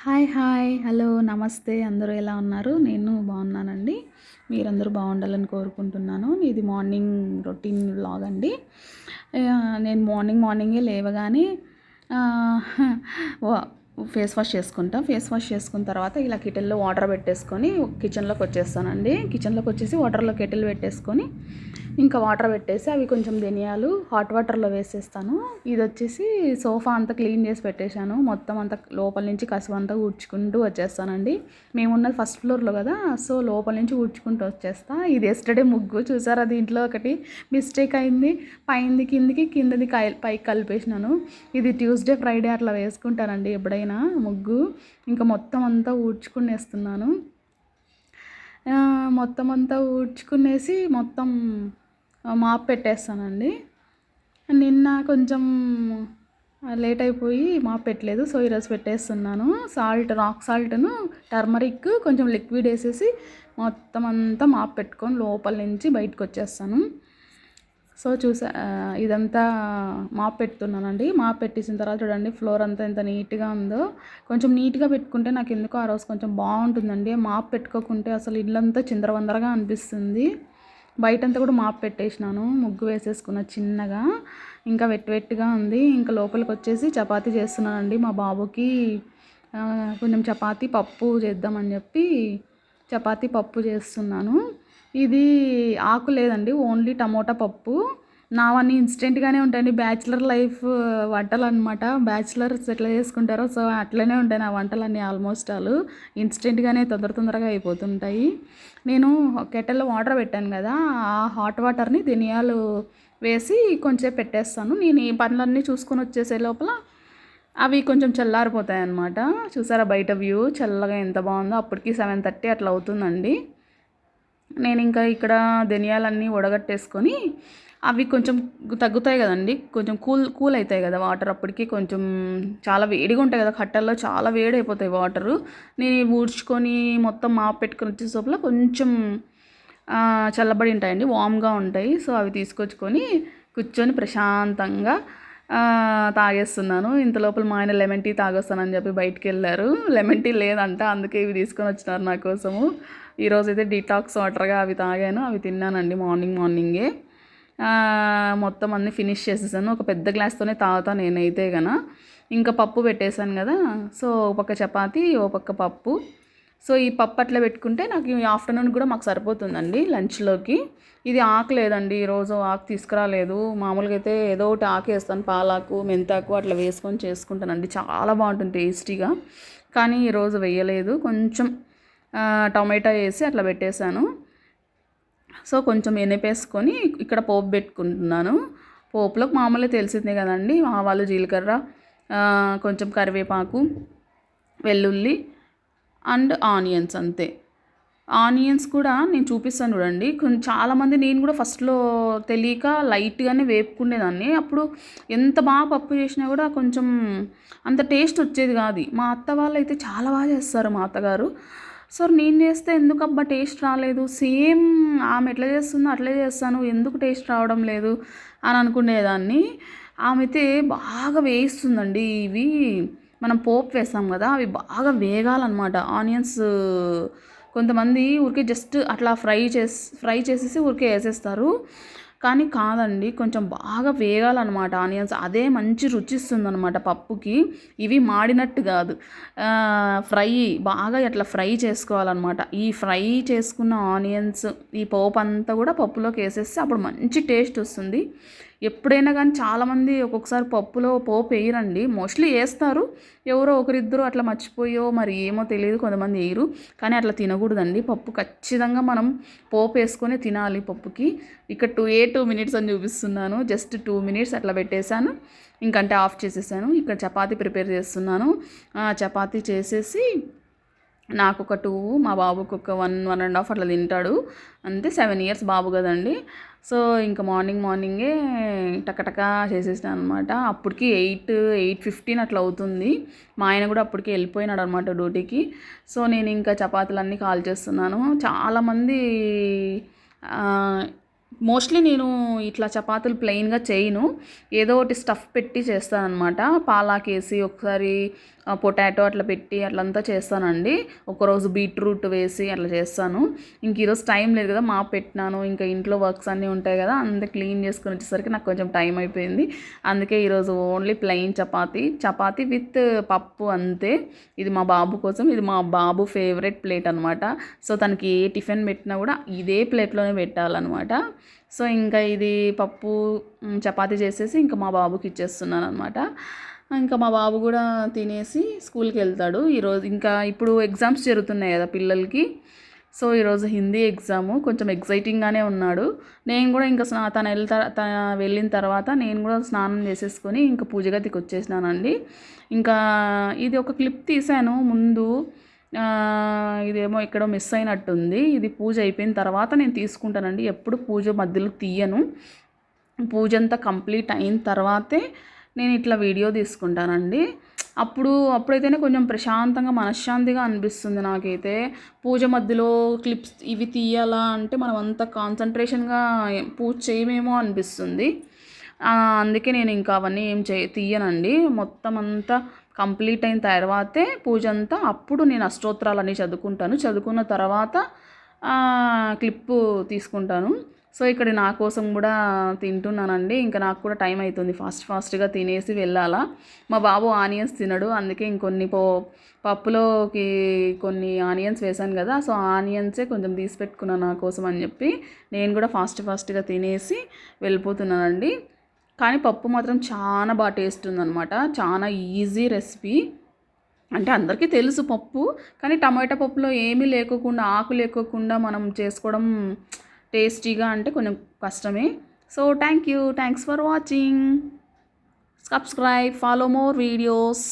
Hi hi hello నమస్తే అందరూ ఎలా ఉన్నారు? నేను బాగున్నానండి. మీరందరూ బాగుండాలని కోరుకుంటున్నాను. ఇది మార్నింగ్ రొటీన్ వ్లాగ్ అండి. నేను మార్నింగే లేవగానే ఆహ్, వ ఫేస్ వాష్ చేసుకుంటా. ఫేస్ వాష్ చేసుకున్న తర్వాత ఇలా కెటిల్‌లో వాటర్ పెట్టేసుకొని కిచెన్‌లోకి వచ్చేస్తానండి. కిచెన్‌లోకి వచ్చేసి వాటర్‌లో కెటిల్ పెట్టేసుకొని ఇంకా వాటర్ పెట్టేసి అవి కొంచెం ధనియాలు హాట్ వాటర్‌లో వేసేస్తాను. ఇదొచ్చేసి సోఫా అంతా క్లీన్ చేసి పెట్టేశాను. మొత్తం అంతా లోపల నుంచి కసువంతా ఊడ్చుకుంటూ వచ్చేస్తానండి. మేమున్నది ఫస్ట్ ఫ్లోర్‌లో కదా! సో, లోపల నుంచి ఊడ్చుకుంటూ వచ్చేస్తా. ఇది యెస్టర్‌డే ముగ్గు చూసారా? దీంట్లో ఒకటి మిస్టేక్ అయింది. పైంది కిందికి, కిందది పైకి కలిపేసినాను. ఇది ట్యూస్‌డే, ఫ్రైడే అట్లా వేసుకుంటానండి ఎప్పుడైనా ముగ్గు. ఇంకా మొత్తం అంతా ఊడ్చుకునేస్తున్నాను. మొత్తం అంతా ఊడ్చుకునేసి మొత్తం మాప్ పెట్టేస్తానండి. నిన్న కొంచెం లేట్ అయిపోయి మాప్ పెట్టలేదు. సో, ఈరోజు పెట్టేస్తున్నాను. రాక్ సాల్ట్‌ను, టర్మరిక్ కొంచెం లిక్విడ్ వేసేసి మొత్తం అంతా మాప్ పెట్టుకొని లోపల నుంచి బయటకొచ్చేస్తాను. సో, ఇదంతా మాప్ పెడుతున్నానండి. మాప్ పెట్టేసిన తర్వాత చూడండి ఫ్లోర్ అంతా ఎంత నీట్‌గా ఉందో. కొంచెం నీట్‌గా పెట్టుకుంటే నాకెందుకో ఆ రోజు కొంచెం బాగుంటుందండి. మాప్ పెట్టుకోకుంటే అసలు ఇల్లంతా చిందరవందరగా అనిపిస్తుంది. బయటంతా కూడా మాప్ పెట్టేసినాను. ముగ్గు వేసేసుకున్న చిన్నగా. ఇంకా వెట్టిగా ఉంది. ఇంకా లోపలికొచ్చేసి చపాతీ చేస్తున్నానండి మా బాబుకి. కొంచెం చపాతీ పప్పు చేద్దామని చెప్పి చపాతీ పప్పు చేస్తున్నాను. ఇది ఆకు లేదండి. ఓన్లీ టమోటా పప్పు. నావన్నీ ఇన్స్టెంట్‌గానే ఉంటాయండి. Bachelor life వంటలనమాట. బ్యాచిలర్స్ ఎట్లా చేసుకుంటారో సో, అట్లనే ఉంటాయి నా వంటలన్నీ ఆల్మోస్ట్ ఆల్. ఇన్స్టెంట్‌గానే తొందరగా అయిపోతుంటాయి. నేను కెటిల్‌లో వాటర్ పెట్టాను కదా! ఆ హాట్ వాటర్‌ని ధనియాలు వేసి కొంచెంసేపు పెట్టేస్తాను. నేను ఈ పనులన్నీ చూసుకొని వచ్చేసే లోపల అవి కొంచెం చల్లారిపోతాయన్నమాట. చూసారా బయట వ్యూ చల్లగా ఎంత బాగుందో. అప్పటికి 7:30 అట్లా అవుతుందండి. నేను ఇంకా ఇక్కడ ధనియాలన్నీ వడగట్టేసుకొని అవి కొంచెం తగ్గుతాయి కదండి. కొంచెం కూల్ అవుతాయి కదా వాటర్. అప్పటికి కొంచెం చాలా వేడిగా ఉంటాయి కదా కట్టెల్లో, చాలా వేడి అయిపోతాయి వాటరు. నేను ఊడ్చుకొని మొత్తం మాప్ పెట్టుకొని వచ్చే లోపల కొంచెం చల్లబడి ఉంటాయండి, వామ్గా ఉంటాయి. సో, అవి తీసుకొచ్చుకొని కూర్చొని ప్రశాంతంగా తాగేస్తున్నాను. ఇంత లోపల మా ఆయన లెమన్ టీ తాగొస్తానని చెప్పి బయటికి వెళ్ళారు. లెమన్ టీ లేదంట, అందుకే ఇవి తీసుకొని వచ్చినారు నా కోసము. ఈరోజైతే డీటాక్స్ వాటర్గా అవి తాగాను. అవి తిన్నానండి మార్నింగే. మొత్తం అన్నీ ఫినిష్ చేసేసాను. ఒక పెద్ద గ్లాస్తోనే తాగుతాను నేనైతే ఇంకా పప్పు పెట్టేశాను కదా! సో, ఒక పక్క చపాతీ, ఓ పక్క పప్పు. సో, ఈ పప్పు అట్లా పెట్టుకుంటే నాకు ఈ ఆఫ్టర్నూన్ కూడా మాకు సరిపోతుందండి లంచ్‌లోకి. ఇది ఆకు లేదండి, ఈరోజు ఆకు తీసుకురాలేదు. మామూలుగా అయితే ఏదో ఒకటి ఆకు వేస్తాను, పాలాకు, మెంతాకు అట్లా వేసుకొని చేసుకుంటానండి. చాలా బాగుంటుంది టేస్టీగా. కానీ ఈరోజు వేయలేదు. కొంచెం టొమాటో వేసి అట్లా పెట్టేశాను. సో, కొంచెం ఎనపేసుకొని ఇక్కడ పోపు పెట్టుకుంటున్నాను. పోపులోకి మామూలుగా తెలిసిందే కదండి, ఆవాలు, జీలకర్ర, కొంచెం కరివేపాకు, వెల్లుల్లి అండ్ ఆనియన్స్ అంతే. ఆనియన్స్ కూడా నేను చూపిస్తాను చూడండి. చాలామంది, నేను కూడా ఫస్ట్‌లో తెలియక లైట్‌గానే వేపుకునేదాన్ని. అప్పుడు ఎంత బాగా పప్పు చేసినా కూడా కొంచెం అంత టేస్ట్ వచ్చేది కాదు. మా అత్త వాళ్ళైతే చాలా బాగా చేస్తారు మా అత్తగారు. సో, నేను చేస్తే ఎందుకబ్బా టేస్ట్ రాలేదు, సేమ్ ఆమె ఎట్లా చేస్తుందో అట్లే చేస్తాను, ఎందుకు టేస్ట్ రావడం లేదు అని అనుకునేదాన్ని. ఆమె అయితే బాగా వేయిస్తుందండి ఇవి. మనం పోపు వేస్తాం కదా, అవి బాగా వేగాలన్నమాట. ఆనియన్స్ కొంతమంది ఊరికే జస్ట్ అట్లా ఫ్రై చేసేసి ఊరికే వేసేస్తారు. కానీ కాదండి, కొంచెం బాగా వేగాలన్నమాట ఆనియన్స్. అదే మంచి రుచి ఇస్తుందన్నమాట పప్పుకి. ఇవి మాడినట్టు కాదు, ఫ్రై బాగా అట్లా ఫ్రై చేసుకోవాలన్నమాట. ఈ ఫ్రై చేసుకున్న ఆనియన్స్, ఈ పోపు అంతా కూడా పప్పులోకి వేసేస్తే అప్పుడు మంచి టేస్ట్ వస్తుంది. ఎప్పుడైనా కానీ చాలామంది ఒక్కొక్కసారి పప్పులో పోపు వేయరండి, మోస్ట్లీ వేస్తారు. ఎవరో ఒకరిద్దరు అట్లా మర్చిపోయో మరి ఏమో తెలియదు, కొంతమంది వేయరు. కానీ అట్లా తినకూడదండి. పప్పు ఖచ్చితంగా మనం పోపు వేసుకొని తినాలి పప్పుకి. ఇక్కడ 2 మినిట్స్ అని చూపిస్తున్నాను, జస్ట్ 2 మినిట్స్ అట్లా పెట్టేశాను. ఇంకంటే ఆఫ్ చేసేసాను. ఇక్కడ చపాతీ ప్రిపేర్ చేస్తున్నాను. చపాతీ చేసేసి నాకు ఒక 2, మా బాబుకి ఒక 1, 1.5 అట్లా తింటాడు అంతే. 7 ఇయర్స్ బాబు కదండి. సో, ఇంకా మార్నింగే టకటకా చేసేసాను అనమాట. అప్పటికి 8:15 అట్లా అవుతుంది. మా ఆయన కూడా అప్పటికి వెళ్ళిపోయినాడు అనమాట డ్యూటీకి. సో, నేను ఇంకా చపాతీలన్నీ కాల్చేస్తున్నాను. చాలామంది మోస్ట్లీ నేను ఇట్లా చపాతీలు ప్లెయిన్గా చేయను, ఏదో ఒకటి స్టఫ్ పెట్టి చేస్తానన్నమాట. పాలాకేసి, ఒకసారి పొటాటో అట్లా పెట్టి అట్లంతా చేస్తానండి. ఒకరోజు బీట్రూట్ వేసి అట్లా చేస్తాను. ఇంక ఈరోజు టైం లేదు కదా, మాప్ పెట్టినాను, ఇంకా ఇంట్లో వర్క్స్ అన్నీ ఉంటాయి కదా, అంతే క్లీన్ చేసుకుని వచ్చేసరికి నాకు కొంచెం టైం అయిపోయింది. అందుకే ఈరోజు ఓన్లీ ప్లెయిన్ చపాతీ విత్ పప్పు అంతే. ఇది మా బాబు కోసం, ఇది మా బాబు ఫేవరెట్ ప్లేట్ అనమాట. సో తనకి ఏ టిఫిన్ పెట్టినా కూడా ఇదే ప్లేట్లోనే పెట్టాలన్నమాట. సో ఇంకా ఇది పప్పు చపాతీ చేసేసి ఇంకా మా బాబుకి ఇచ్చేస్తున్నాను అనమాట. ఇంకా మా బాబు కూడా తినేసి స్కూల్కి వెళ్తాడు. ఈరోజు ఇంకా ఇప్పుడు ఎగ్జామ్స్ జరుగుతున్నాయి కదా పిల్లలకి. సో ఈరోజు హిందీ ఎగ్జాము, కొంచెం ఎగ్జైటింగ్గానే ఉన్నాడు. నేను కూడా ఇంకా తను వెళ్ళిన తర్వాత నేను కూడా స్నానం చేసేసుకొని ఇంకా పూజ గదికి వచ్చేసినానండి. ఇంకా ఇది ఒక క్లిప్ తీశాను ముందు, ఇదేమో ఎక్కడో మిస్ అయినట్టుంది. ఇది పూజ అయిపోయిన తర్వాత నేను తీసుకుంటానండి, ఎప్పుడు పూజ మధ్యలో తీయను. పూజ అంతా కంప్లీట్ అయిన తర్వాతే నేను ఇట్లా వీడియో తీసుకుంటానండి. అప్పుడైతేనే కొంచెం ప్రశాంతంగా మనశ్శాంతిగా అనిపిస్తుంది నాకైతే. పూజ మధ్యలో క్లిప్స్ ఇవి తీయాలా అంటే మనం అంత కాన్సన్ట్రేషన్గా పూజ చేయమేమో అనిపిస్తుంది. అందుకే నేను ఇంకా అవన్నీ ఏం తీయనండి. మొత్తం అంతా కంప్లీట్ అయిన తర్వాతే పూజ అంతా, అప్పుడు నేను అష్టోత్తరాలన్నీ చదువుకుంటాను. చదువుకున్న తర్వాత క్లిప్పు తీసుకుంటాను. సో ఇక్కడ నా కోసం కూడా తింటున్నానండి. ఇంకా నాకు కూడా టైం అవుతుంది, ఫాస్ట్గా తినేసి వెళ్ళాలా. మా బాబు ఆనియన్స్ తినడు, అందుకే ఇంకొన్ని పప్పులోకి కొన్ని ఆనియన్స్ వేసాను కదా, సో ఆనియన్సే కొంచెం తీసి పెట్టుకున్నాను నా కోసం అని చెప్పి నేను కూడా ఫాస్ట్గా తినేసి వెళ్ళిపోతున్నానండి. కానీ పప్పు మాత్రం చాలా బాగా టేస్ట్ ఉందన్నమాట. చాలా ఈజీ రెసిపీ. అంటే అందరికీ తెలుసు పప్పు, కానీ టమాటా పప్పులో ఏమీ లేకోకుండా, ఆకు లేకోకుండా మనం చేసుకోవడం టేస్టీగా అంటే కొంచెం కష్టమే. So thanks for watching. Subscribe, follow more videos.